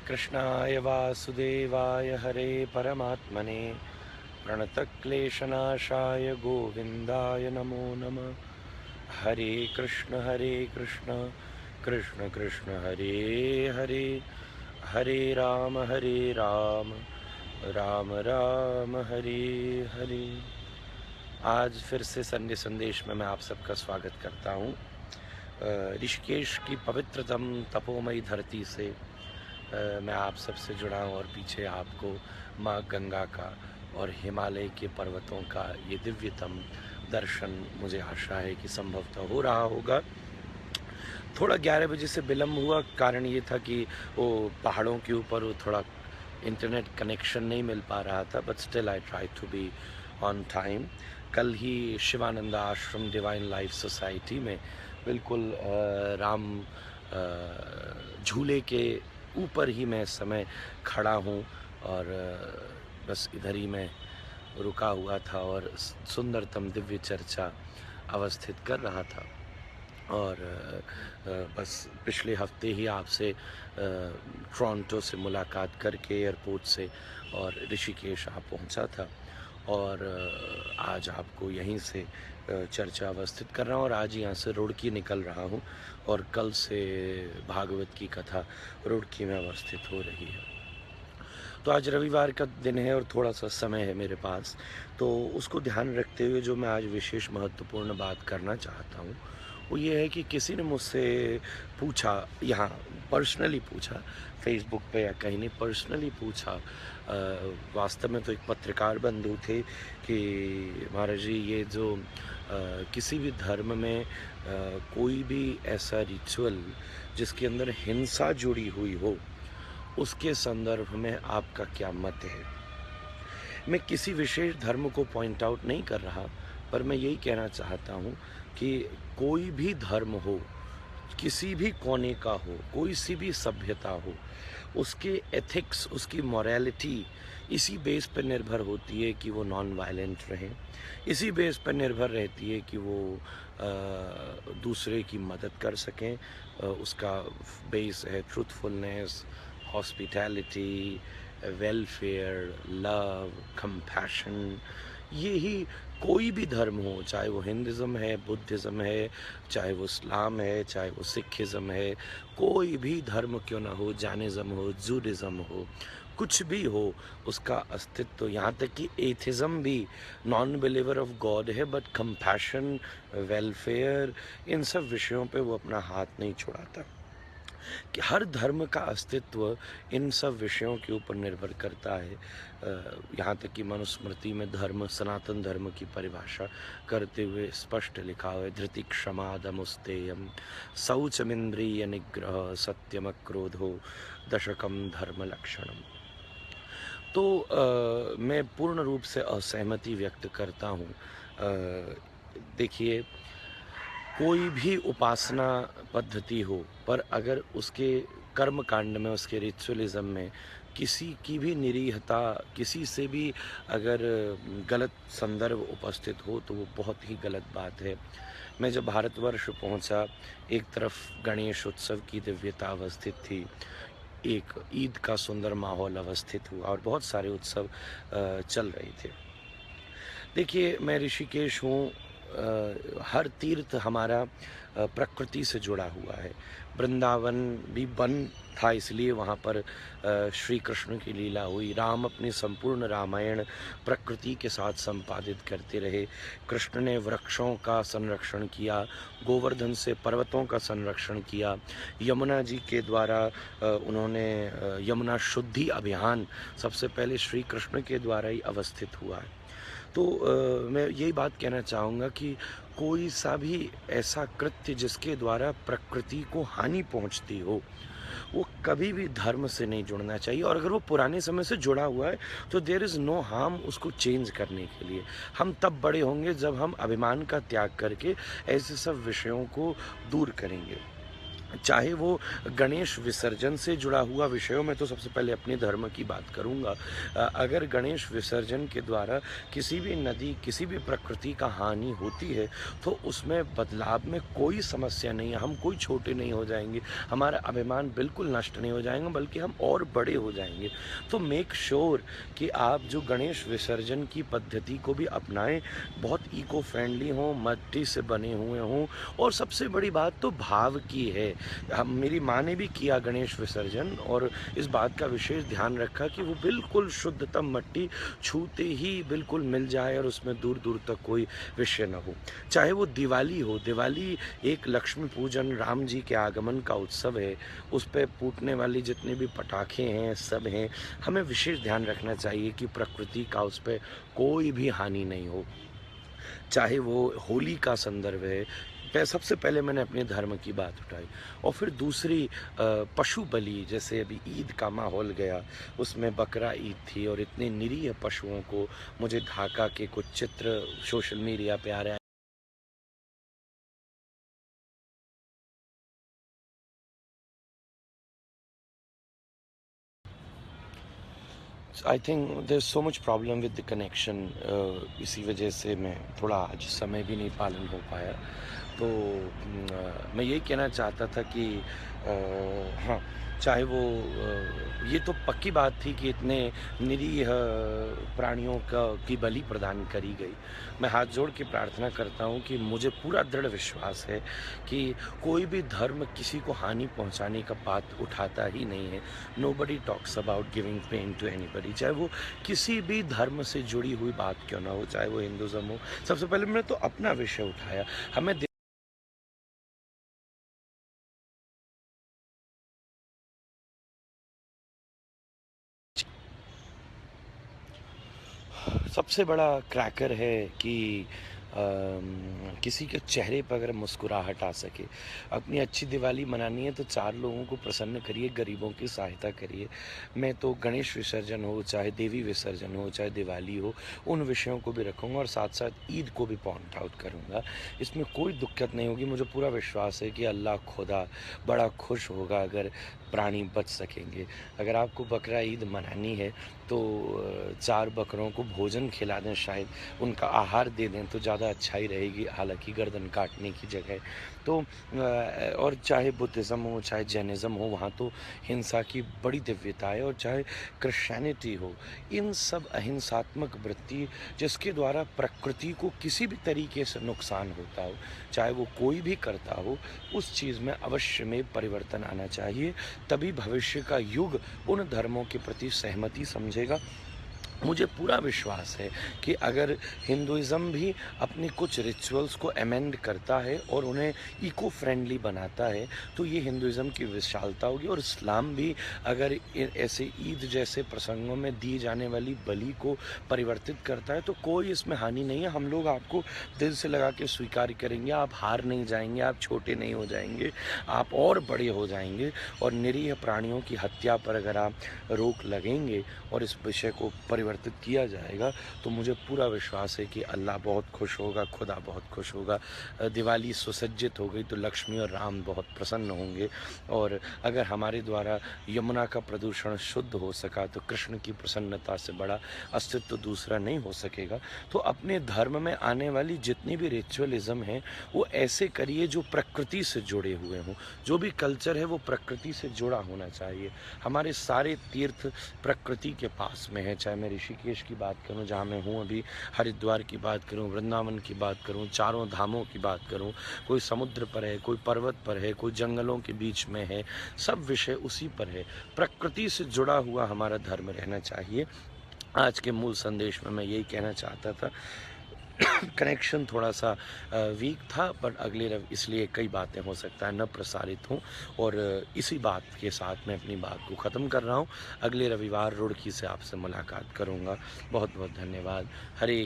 कृष्णाय वासुदेवाय हरे परमात्मने प्रणतक्लेशनाशाय गोविन्दाय नमो नमः। हरे कृष्ण कृष्ण कृष्ण हरे हरे, हरे राम राम राम हरे हरे। आज फिर से संडे संदेश में मैं आप सबका स्वागत करता हूँ। ऋषिकेश की पवित्रतम तपोमयी धरती से मैं आप सबसे जुड़ा हूँ और पीछे आपको माँ गंगा का और हिमालय के पर्वतों का ये दिव्यतम दर्शन मुझे आशा है कि संभवतः हो रहा होगा। थोड़ा 11 बजे से विलम्ब हुआ, कारण ये था कि वो पहाड़ों के ऊपर वो थोड़ा इंटरनेट कनेक्शन नहीं मिल पा रहा था, but still I try to be on time. कल ही शिवानंदा आश्रम डिवाइन लाइफ सोसाइटी में बिल्कुल राम झूले के ऊपर ही मैं इस समय खड़ा हूँ और बस इधर ही मैं रुका हुआ था और सुंदरतम दिव्य चर्चा अवस्थित कर रहा था। और बस पिछले हफ्ते ही आपसे टोरंटो से मुलाकात करके एयरपोर्ट से और ऋषिकेश आप पहुंचा था और आज आपको यहीं से चर्चा अवस्थित कर रहा हूँ और आज यहाँ से रुड़की निकल रहा हूँ और कल से भागवत की कथा रुड़की में अवस्थित हो रही है। तो आज रविवार का दिन है और थोड़ा सा समय है मेरे पास, तो उसको ध्यान रखते हुए जो मैं आज विशेष महत्वपूर्ण बात करना चाहता हूँ वो ये है कि किसी ने मुझसे पूछा, यहाँ पर्सनली पूछा, फेसबुक पे या कहीं नहीं, पर्सनली पूछा। वास्तव में तो एक पत्रकार बंधु थे कि महाराज जी ये जो किसी भी धर्म में कोई भी ऐसा रिचुअल जिसके अंदर हिंसा जुड़ी हुई हो उसके संदर्भ में आपका क्या मत है। मैं किसी विशेष धर्म को पॉइंट आउट नहीं कर रहा, पर मैं यही कहना चाहता हूँ कि कोई भी धर्म हो, किसी भी कोने का हो, कोई सी भी सभ्यता हो, उसके एथिक्स, उसकी मॉरलिटी इसी बेस पर निर्भर होती है कि वो नॉन वायलेंट रहें, इसी बेस पर निर्भर रहती है कि वो दूसरे की मदद कर सकें। उसका बेस है truthfulness, hospitality, welfare, love, compassion. यही कोई भी धर्म हो, चाहे वो हिंदुज़म है, बुद्धिज़्म है, चाहे वो इस्लाम है, चाहे वो सिखिज़्म है, कोई भी धर्म क्यों ना हो, जैनिज़्म हो, जूडिज़्म हो, कुछ भी हो, उसका अस्तित्व, यहाँ तक कि एथिज़्म भी नॉन बिलीवर ऑफ गॉड है, बट कंपैशन, वेलफेयर, इन सब विषयों पे वो अपना हाथ नहीं छुड़ाता। कि हर धर्म का अस्तित्व इन सब विषयों के ऊपर निर्भर करता है। यहाँ तक कि मनुस्मृति में धर्म, सनातन धर्म की परिभाषा करते हुए स्पष्ट लिखा हुआ है, धृति क्षमा दमुस्तेयम शौचमिंद्रिय निग्रह सत्यम क्रोधो दशकम धर्म लक्षणम। तो मैं पूर्ण रूप से असहमति व्यक्त करता हूँ। देखिए, कोई भी उपासना पद्धति हो, पर अगर उसके कर्म कांड में, उसके रिचुअलिज्म में किसी की भी निरीहता, किसी से भी अगर गलत संदर्भ उपस्थित हो तो वो बहुत ही गलत बात है। मैं जब भारतवर्ष पहुंचा, एक तरफ गणेश उत्सव की दिव्यता अवस्थित थी, एक ईद का सुंदर माहौल अवस्थित हुआ और बहुत सारे उत्सव चल रहे थे। देखिए, मैं ऋषिकेश हूँ, हर तीर्थ हमारा प्रकृति से जुड़ा हुआ है। वृंदावन भी वन था, इसलिए वहाँ पर श्री कृष्ण की लीला हुई। राम अपनी संपूर्ण रामायण प्रकृति के साथ संपादित करते रहे। कृष्ण ने वृक्षों का संरक्षण किया, गोवर्धन से पर्वतों का संरक्षण किया। यमुना जी के द्वारा उन्होंने यमुना शुद्धि अभियान सबसे पहले श्री कृष्ण के द्वारा ही अवस्थित हुआ है। तो मैं यही बात कहना चाहूँगा कि कोई सा भी ऐसा कृत्य जिसके द्वारा प्रकृति को हानि पहुँचती हो, वो कभी भी धर्म से नहीं जुड़ना चाहिए। और अगर वो पुराने समय से जुड़ा हुआ है तो देयर इज़ नो हार्म उसको चेंज करने के लिए। हम तब बड़े होंगे जब हम अभिमान का त्याग करके ऐसे सब विषयों को दूर करेंगे। चाहे वो गणेश विसर्जन से जुड़ा हुआ विषय हो। मैं तो सबसे पहले अपने धर्म की बात करूँगा। अगर गणेश विसर्जन के द्वारा किसी भी नदी, किसी भी प्रकृति का हानि होती है, तो उसमें बदलाव में कोई समस्या नहीं है। हम कोई छोटे नहीं हो जाएँगे, हमारा अभिमान बिल्कुल नष्ट नहीं हो जाएगा, बल्कि हम और बड़े हो जाएँगे। तो मेक श्योर कि आप जो गणेश विसर्जन की पद्धति को भी अपनाएँ, बहुत इको फ्रेंडली हों, मट्टी से बने हुए हों, और सबसे बड़ी बात तो भाव की है। हम मेरी माँ ने भी किया गणेश विसर्जन, और इस बात का विशेष ध्यान रखा कि वो बिल्कुल शुद्धतम मट्टी छूते ही बिल्कुल मिल जाए और उसमें दूर दूर तक कोई विषय न हो। चाहे वो दिवाली हो, दिवाली एक लक्ष्मी पूजन, राम जी के आगमन का उत्सव है। उस पे फूटने वाली जितने भी पटाखे हैं, सब हैं, हमें विशेष ध्यान रखना चाहिए कि प्रकृति का उस पे कोई भी हानि नहीं हो। चाहे वो होली का संदर्भ है, सबसे पहले मैंने अपने धर्म की बात उठाई, और फिर दूसरी पशु बलि, जैसे अभी ईद का माहौल गया, उसमें बकरा ईद थी, और इतने निरीह पशुओं को, मुझे ढाका के कुछ चित्र सोशल मीडिया पे आ रहे हैं। I think there so much problem with the connection, इसी वजह से मैं थोड़ा आज समय भी नहीं पालन हो पाया। तो मैं यही कहना चाहता था कि हाँ, चाहे वो ये तो पक्की बात थी कि इतने निरीह प्राणियों का की बलि प्रदान करी गई। मैं हाथ जोड़ के प्रार्थना करता हूँ कि मुझे पूरा दृढ़ विश्वास है कि कोई भी धर्म किसी को हानि पहुँचाने का बात उठाता ही नहीं है। Nobody talks about giving pain to anybody, चाहे वो किसी भी धर्म से जुड़ी हुई बात क्यों ना हो, चाहे वो हिंदुज़्म हो। सबसे पहले मैंने तो अपना विषय उठाया। हमें सबसे बड़ा क्रैकर है कि किसी के चेहरे पर अगर मुस्कुराहट आ सके। अपनी अच्छी दिवाली मनानी है तो 4 लोगों को प्रसन्न करिए, गरीबों की सहायता करिए। मैं तो गणेश विसर्जन हो, चाहे देवी विसर्जन हो, चाहे दिवाली हो, उन विषयों को भी रखूँगा, और साथ-साथ ईद को भी पॉइंट आउट करूँगा। इसमें कोई दिक्कत नहीं होगी। मुझे पूरा विश्वास है कि अल्लाह खुदा बड़ा खुश होगा अगर प्राणी बच सकेंगे। अगर आपको बकरा ईद मनानी है तो 4 बकरों को भोजन खिला दें, शायद उनका आहार दे दें तो ज़्यादा अच्छाई रहेगी, हालाँकि गर्दन काटने की जगह। तो और चाहे बुद्धिज़्म हो, चाहे जैनिज़्म हो, वहाँ तो हिंसा की बड़ी दिव्यता है, और चाहे क्रिश्चियनिटी हो, इन सब अहिंसात्मक वृत्ति जिसके द्वारा प्रकृति को किसी भी तरीके से नुकसान होता हो, चाहे वो कोई भी करता हो, उस चीज़ में अवश्य में परिवर्तन आना चाहिए। तभी भविष्य का युग उन धर्मों के प्रति सहमति समझेगा। मुझे पूरा विश्वास है कि अगर हिंदुइज़्म भी अपने कुछ रिचुअल्स को अमेंड करता है और उन्हें इको फ्रेंडली बनाता है, तो ये हिंदुइज़्म की विशालता होगी। और इस्लाम भी अगर ऐसे ईद जैसे प्रसंगों में दी जाने वाली बलि को परिवर्तित करता है, तो कोई इसमें हानि नहीं है। हम लोग आपको दिल से लगा के स्वीकार करेंगे, आप हार नहीं जाएंगे, आप छोटे नहीं हो जाएंगे, आप और बड़े हो जाएंगे। और निरीह प्राणियों की हत्या पर अगर आप रोक लगेंगे और इस विषय को परिवर्तित किया जाएगा, तो मुझे पूरा विश्वास है कि अल्लाह बहुत खुश होगा, खुदा बहुत खुश होगा। दिवाली सुसज्जित हो गई तो लक्ष्मी और राम बहुत प्रसन्न होंगे, और अगर हमारे द्वारा यमुना का प्रदूषण शुद्ध हो सका तो कृष्ण की प्रसन्नता से बड़ा अस्तित्व दूसरा नहीं हो सकेगा। तो अपने धर्म में आने वाली जितनी भी रिचुअलिज्म है, वो ऐसे करिए जो प्रकृति से जुड़े हुए हों। जो भी कल्चर है वो प्रकृति से जुड़ा होना चाहिए। हमारे सारे तीर्थ प्रकृति के पास में है, चाहे मैं ऋषिकेश की बात करूं जहां मैं हूं अभी, हरिद्वार की बात करूं, वृंदावन की बात करूं, चारों धामों की बात करूं, कोई समुद्र पर है, कोई पर्वत पर है, कोई जंगलों के बीच में है, सब विषय उसी पर है। प्रकृति से जुड़ा हुआ हमारा धर्म रहना चाहिए। आज के मूल संदेश में मैं यही कहना चाहता था। कनेक्शन थोड़ा सा वीक था, पर अगले इसलिए कई बातें हो सकता है न प्रसारित हों, और इसी बात के साथ मैं अपनी बात को ख़त्म कर रहा हूँ। अगले रविवार रुड़की से आपसे मुलाकात करूँगा। बहुत बहुत धन्यवाद। हरे